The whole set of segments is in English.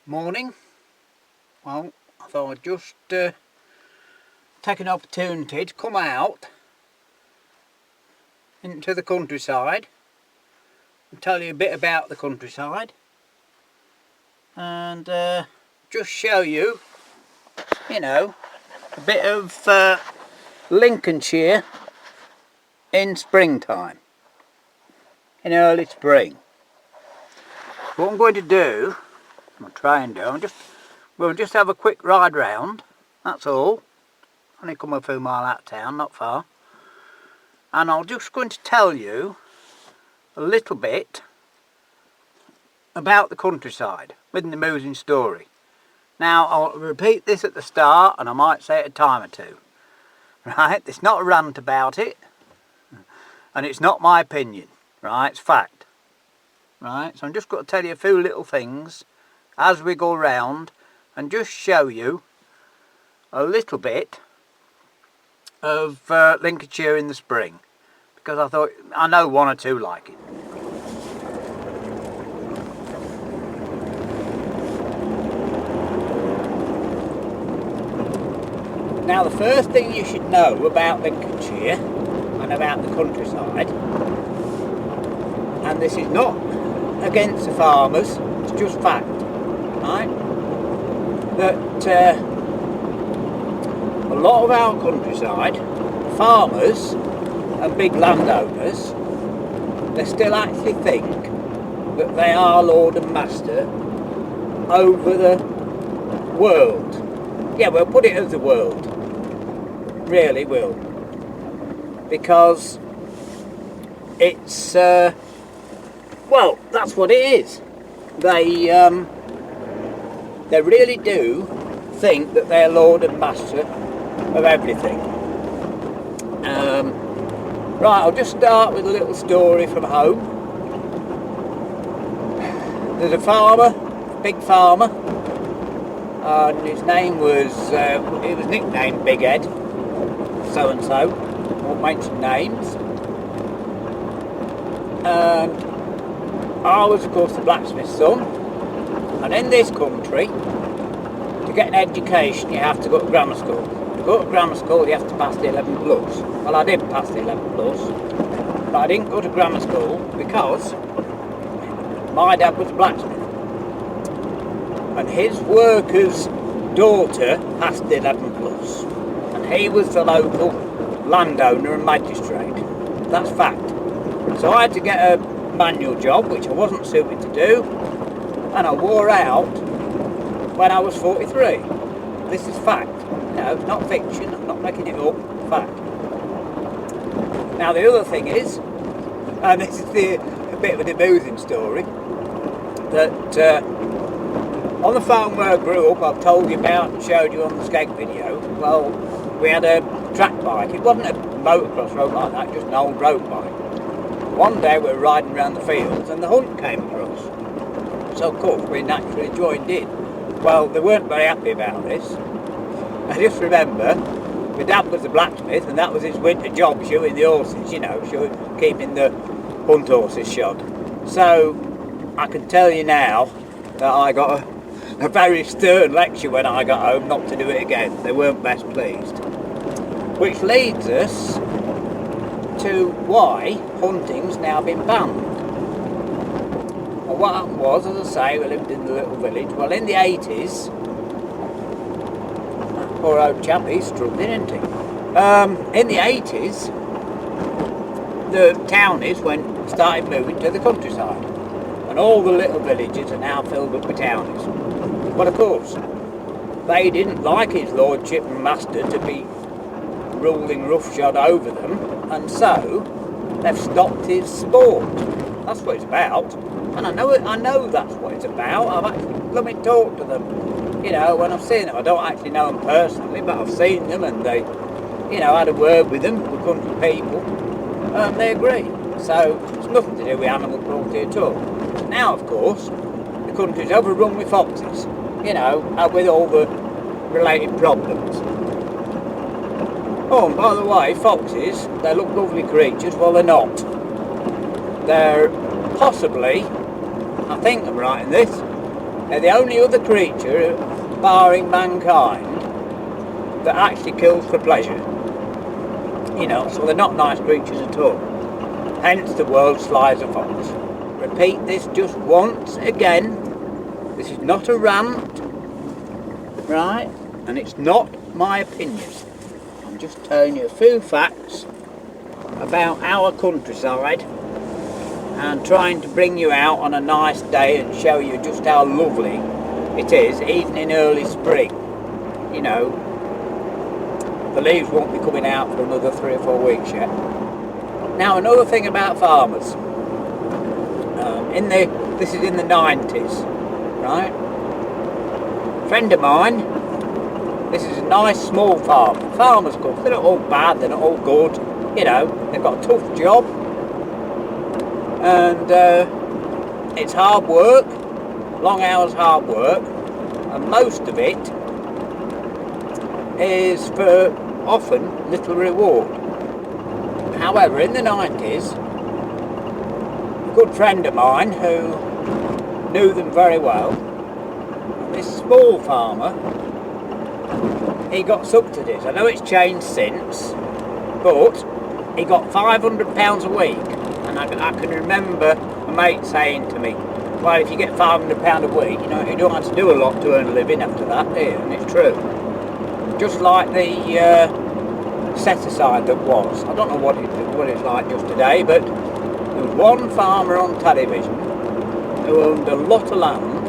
Morning. Well, I thought I'd just take an opportunity to come out into the countryside and tell you a bit about the countryside and just show you, a bit of Lincolnshire in springtime, in early spring. What I'm going to do, I'll try and do, we'll just have a quick ride round, that's all. Only come a few miles out of town, not far. And I'm just going to tell you a little bit about the countryside, within the moving story. Now, I'll repeat this at the start, and I might say it a time or two. Right? It's not a rant about it, and it's not my opinion. Right? It's fact. Right? So I'm just going to tell you a few little things as we go round, and just show you a little bit of Lincolnshire in the spring, because I thought I know one or two like it. Now, the first thing you should know about Lincolnshire and about the countryside, and this is not against the farmers, it's just fact, right? That a lot of our countryside, farmers and big landowners, they still actually think that they are lord and master over the world. Yeah, we'll put it as the world. Really will. Because it's, well, that's what it is. They really do think that they're lord and master of everything. Right, I'll just start with a little story from home. There's a farmer, big farmer, and his name was, he was nicknamed Big Ed, so and so, won't mention names. And I was, of course, the blacksmith's son, and in this country, to get an education, you have to go to grammar school. To go to grammar school, you have to pass the 11 plus. Well, I did pass the 11 plus, but I didn't go to grammar school because my dad was a blacksmith, and his worker's daughter passed the 11 plus, and he was the local landowner and magistrate. That's fact. So I had to get a manual job, which I wasn't suited to do, and I wore out when I was 43. This is fact. It's not fiction, I'm not making it up, fact. Now, the other thing is, and this is a bit of an amusing story, that on the farm where I grew up, I've told you about and showed you on the skeg video. Well, we had a track bike. It wasn't a motocross road like that, just an old road bike. One day we were riding around the fields and the hunt came across. So of course we naturally joined in. Well, they weren't very happy about this. I just remember my dad was a blacksmith, and that was his winter job, shoeing the horses, keeping the hunt horses shod. So I can tell you now that I got a very stern lecture when I got home not to do it again. They weren't best pleased. Which leads us to why hunting's now been banned. Well, what happened was, as I say, we lived in the little village. Well, in the 80s, poor old chap, he's struggling, isn't he? In the 80s, the townies started moving to the countryside, and all the little villages are now filled up with townies. But of course, they didn't like his lordship and master to be ruling roughshod over them, and so they've stopped his sport. That's what it's about, and I know that's what it's about. I've actually talked to them. When I've seen them, I don't actually know them personally, but I've seen them, and they, had a word with them, the country people, and they agree. So it's nothing to do with animal cruelty at all. Now, of course, the country's overrun with foxes, with all the related problems. Oh, and by the way, foxes, they look lovely creatures. Well, they're not. They're possibly, I think I'm right in this, They're the only other creature, barring mankind, that actually kills for pleasure. You know, so they're not nice creatures at all. Hence the world sly as a fox. Repeat this just once again. This is not a rant, right? And it's not my opinion. I'm just telling you a few facts about our countryside and trying to bring you out on a nice day and show you just how lovely it is, even in early spring. You know, the leaves won't be coming out for another 3 or 4 weeks yet. Now, another thing about farmers. This is in the 90s, right? A friend of mine, this is a nice small farm. Farmers, of course, they're not all bad, they're not all good. You know, they've got a tough job. And it's hard work, long hours hard work. And most of it is for often little reward. However, in the 90s, a good friend of mine who knew them very well, this small farmer, he got subsidies. I know it's changed since, but he got £500 a week. And I can remember a mate saying to me, well, if you get £500 a week, you know, you don't have to do a lot to earn a living after that, do you? And it's true. Just like the set-aside that was. I don't know what it's like just today, but there was one farmer on television who owned a lot of land,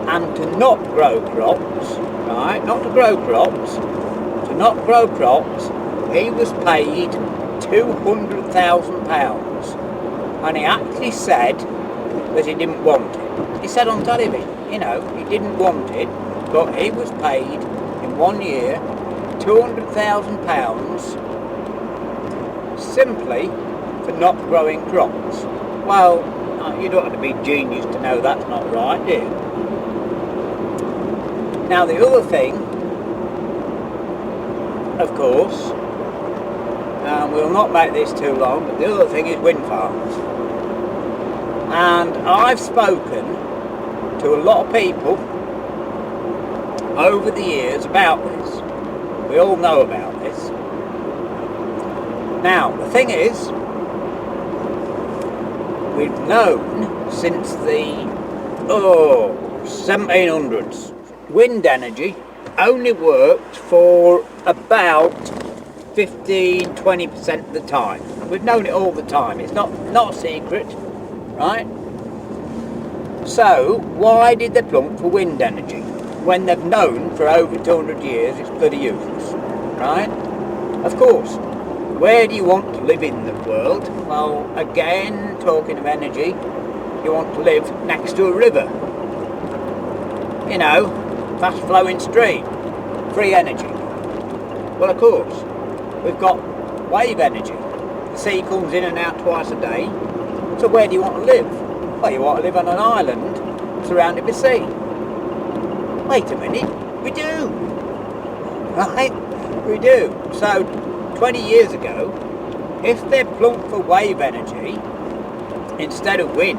and to not grow crops, right, not to grow crops, to not grow crops, he was paid £200,000, and he actually said that he didn't want it. He said on television, you know, he didn't want it, but he was paid in 1 year £200,000 simply for not growing crops. Well, you don't have to be a genius to know that's not right, do you? Now the other thing, of course, and we'll not make this too long, but the other thing is wind farms. And I've spoken to a lot of people over the years about this. We all know about this. Now, the thing is, we've known since the 1700s, wind energy only worked for about 15-20% of the time. We've known it all the time. It's not a secret, right? So why did they plump for wind energy when they've known for over 200 years it's bloody useless, right? Of course, where do you want to live in the world? Well, again, talking of energy, you want to live next to a river. You know, fast flowing stream, free energy. Well, of course, we've got wave energy. The sea comes in and out twice a day. So where do you want to live? Well, you want to live on an island surrounded by sea. Wait a minute, we do. Right? We do. So 20 years ago, if they plumped for wave energy instead of wind,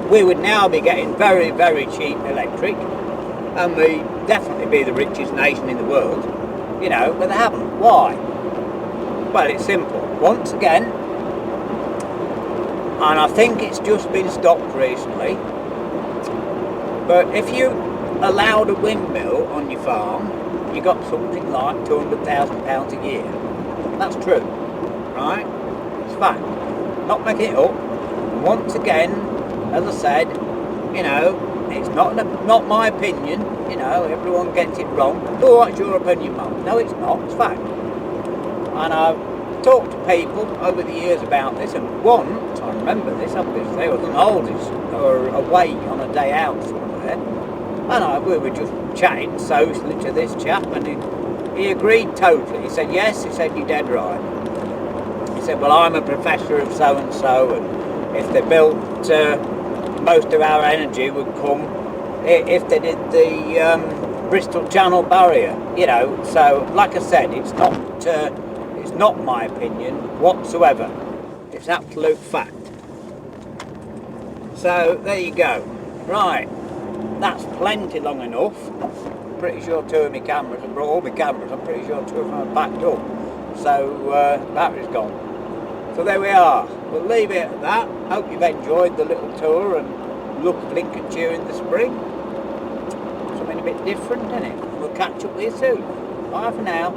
we would now be getting very, very cheap electric, and we'd definitely be the richest nation in the world. You know, but they haven't. Why? Well, it's simple. Once again, and I think it's just been stopped recently, but if you allowed a windmill on your farm, you got something like £200,000 a year. That's true, right? It's fact. Not making it up. And once again, as I said, you know, it's not my opinion. You know, everyone gets it wrong. Oh, what's your opinion, Mum? No, it's not. It's fact. And I've talked to people over the years about this, and once, I remember this, obviously, I was on holidays or away on a day out somewhere, and we were just chatting socially to this chap, and he agreed totally. He said, yes, he said, you're dead right. He said, well, I'm a professor of so-and-so, and if they built, most of our energy would come if they did the Bristol Channel barrier, you know. So, like I said, it's not my opinion whatsoever. It's absolute fact. So, there you go. Right, that's plenty long enough. Pretty sure 2 of my cameras, I brought all my cameras, I'm pretty sure 2 of them are backed up. So battery's gone. So there we are. We'll leave it at that. Hope you've enjoyed the little tour and look at Lincolnshire in the spring. Something a bit different, isn't it? We'll catch up with you soon. Bye for now.